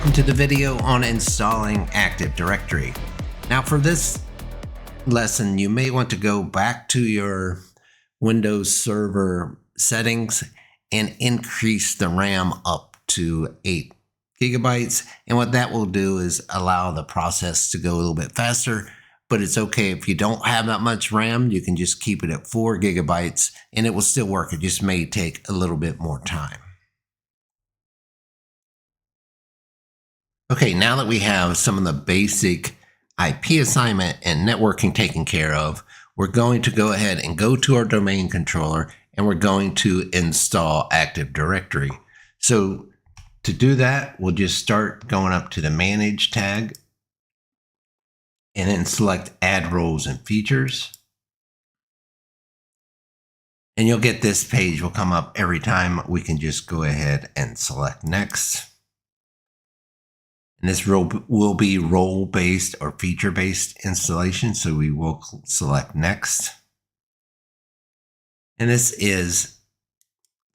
welcome to the video on installing Active Directory. Now for this lesson, you may want to go back to your Windows Server settings and increase the RAM up to 8 gigabytes. And what that will do is allow the process to go a little bit faster, but it's okay if you don't have that much RAM, you can just keep it at 4 gigabytes and it will still work. It just may take a little bit more time. Okay, now that we have some of the basic IP assignment and networking taken care of, we're going to go ahead and go to our domain controller and we're going to install Active Directory. So to do that, we'll just start going up to the Manage tag and then select Add Roles and Features. And you'll get this page will come up every time. We can just go ahead and select Next. And this will be role-based or feature-based installation, so we will select Next. And this is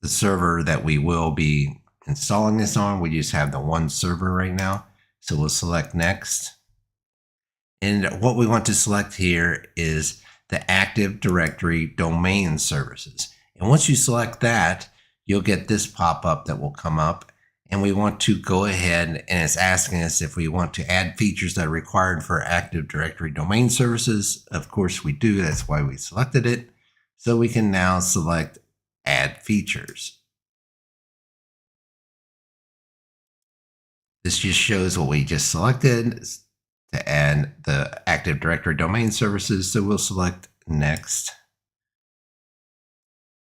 the server that we will be installing this on. We just have the one server right now, so we'll select Next. And what we want to select here is the Active Directory domain services. And once you select that, you'll get this pop-up that will come up. And we want to go ahead and it's asking us if we want to add features that are required for Active Directory domain services. Of course we do, that's why we selected it. So we can now select Add Features. This just shows what we just selected to add the Active Directory domain services. So we'll select Next.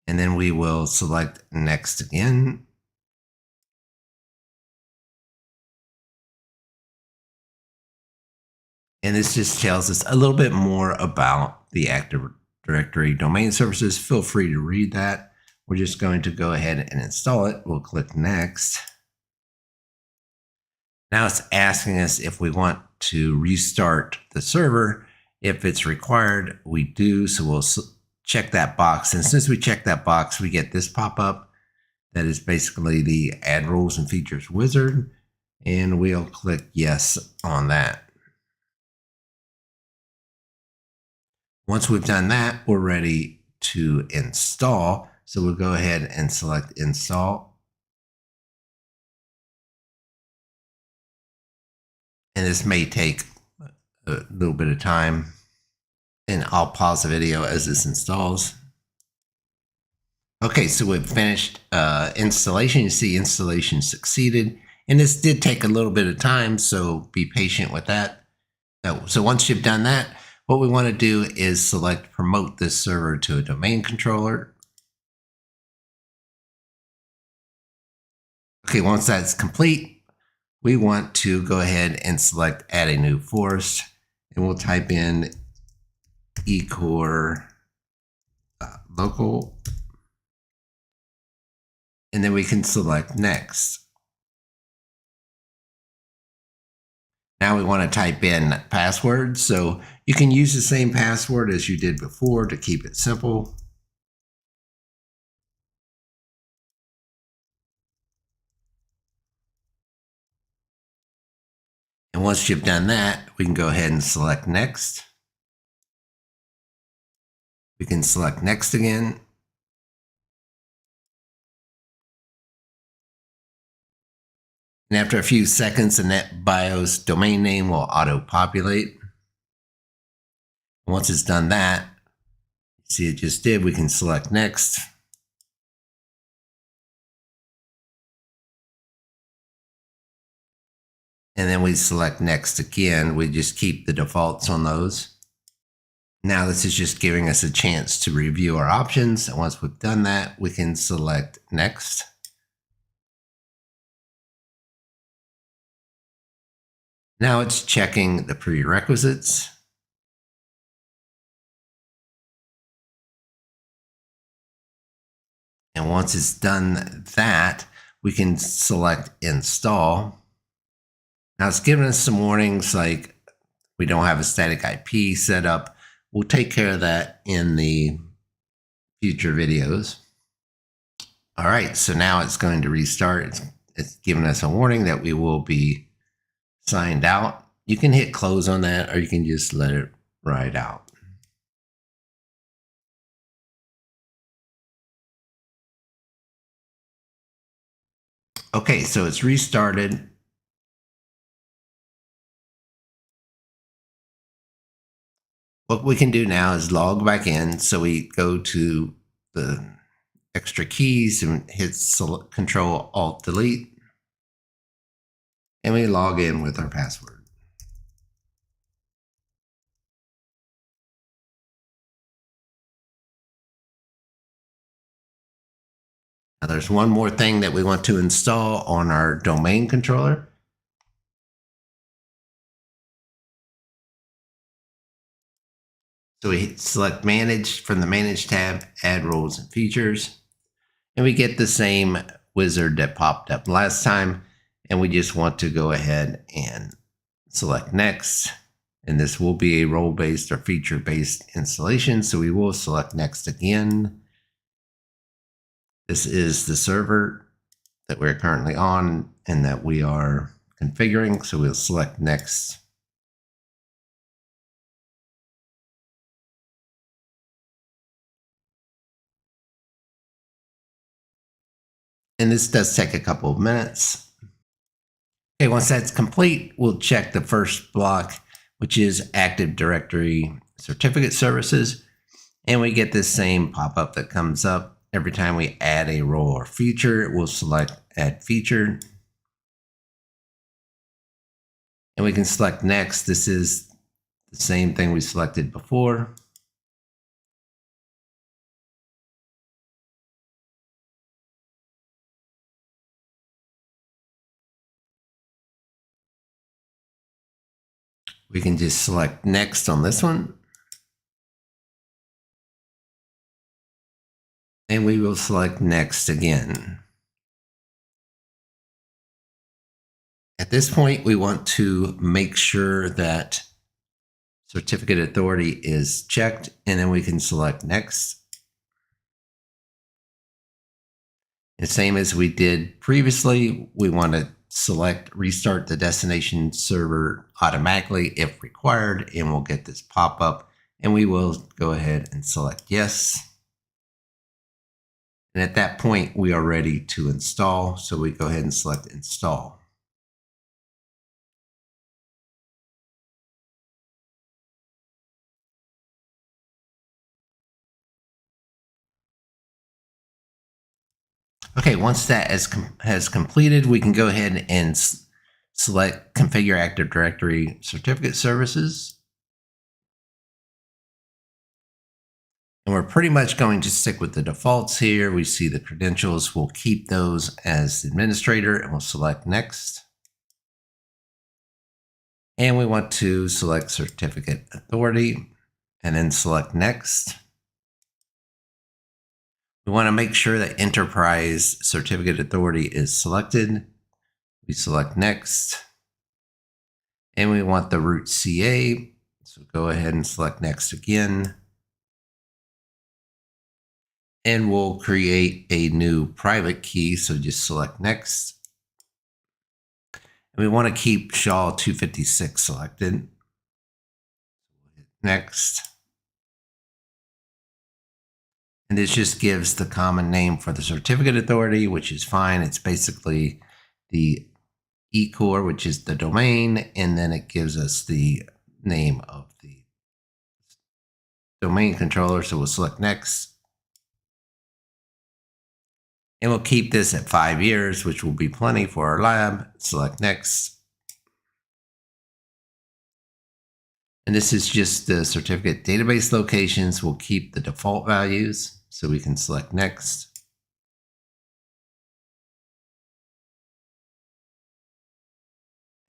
And then we will select Next again. And this just tells us a little bit more about the Active Directory domain services. Feel free to read that. We're just going to go ahead and install it. We'll click Next. Now it's asking us if we want to restart the server. If it's required, we do. So we'll check that box. And since we check that box, we get this pop-up that is basically the Add Roles and Features wizard. And we'll click Yes on that. Once we've done that, we're ready to install. So we'll go ahead and select Install. And this may take a little bit of time. And I'll pause the video as this installs. Okay, so we've finished installation. You see installation succeeded. And this did take a little bit of time, so be patient with that. So once you've done that, what we want to do is select Promote this server to a domain controller. Okay, once that's complete, we want to go ahead and select Add a New Forest, and we'll type in ecore local, and then we can select Next. Now we want to type in password, so you can use the same password as you did before to keep it simple. And once you've done that, we can go ahead and select Next. We can select Next again. And after a few seconds, the NetBIOS domain name will auto-populate. Once it's done that, see it just did, we can select Next. And then we select Next again. We just keep the defaults on those. Now this is just giving us a chance to review our options. And once we've done that, we can select Next. Now it's checking the prerequisites. And once it's done that, we can select Install. Now it's giving us some warnings like we don't have a static IP set up. We'll take care of that in the future videos. All right, so now it's going to restart. It's giving us a warning that we will be signed out. You can hit close on that, or you can just let it ride out. Okay, so it's restarted. What we can do now is log back in. So we go to the extra keys and hit Control Alt Delete, and we log in with our password. Now there's one more thing that we want to install on our domain controller. So we select Manage from the Manage tab, Add Roles and Features, and we get the same wizard that popped up last time, and we just want to go ahead and select Next, and this will be a role-based or feature-based installation, so we will select Next again. This is the server that we're currently on and that we are configuring, so we'll select Next. And this does take a couple of minutes. Okay, once that's complete, we'll check the first block, which is Active Directory Certificate Services. And we get this same pop-up that comes up every time we add a role or feature. We'll select Add Feature. And we can select Next. This is the same thing we selected before. We can just select Next on this one. And we will select Next again. At this point, we want to make sure that Certificate Authority is checked, and then we can select Next. And same as we did previously, we want to select Restart the destination server automatically if required, and we'll get this pop-up, and we will go ahead and select Yes. And at that point, we are ready to install, so we go ahead and select Install. Okay, once that has completed, we can go ahead and select Configure Active Directory Certificate Services. And we're pretty much going to stick with the defaults here. We see the credentials. We'll keep those as administrator, and we'll select Next. And we want to select Certificate Authority, and then select Next. We want to make sure that Enterprise Certificate Authority is selected. We select Next. And we want the root CA. So go ahead and select Next again. And we'll create a new private key. So just select Next. And we want to keep SHA 256 selected. Next. And this just gives the common name for the certificate authority, which is fine. It's basically the eCore, which is the domain, and then it gives us the name of the domain controller. So we'll select Next. And we'll keep this at 5 years, which will be plenty for our lab. Select Next. And this is just the certificate database locations. We'll keep the default values. So we can select Next.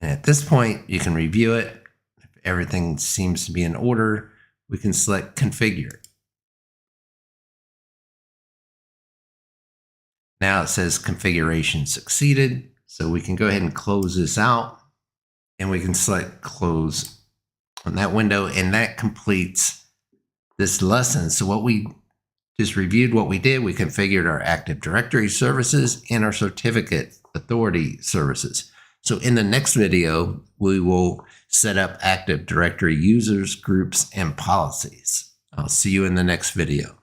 And at this point, you can review it. If everything seems to be in order, we can select Configure. Now it says configuration succeeded. So we can go ahead and close this out, and we can select Close on that window, and that completes this lesson. So what we just reviewed, what we did, we configured our Active Directory services and our Certificate Authority services. So in the next video, we will set up Active Directory users, groups, and policies. I'll see you in the next video.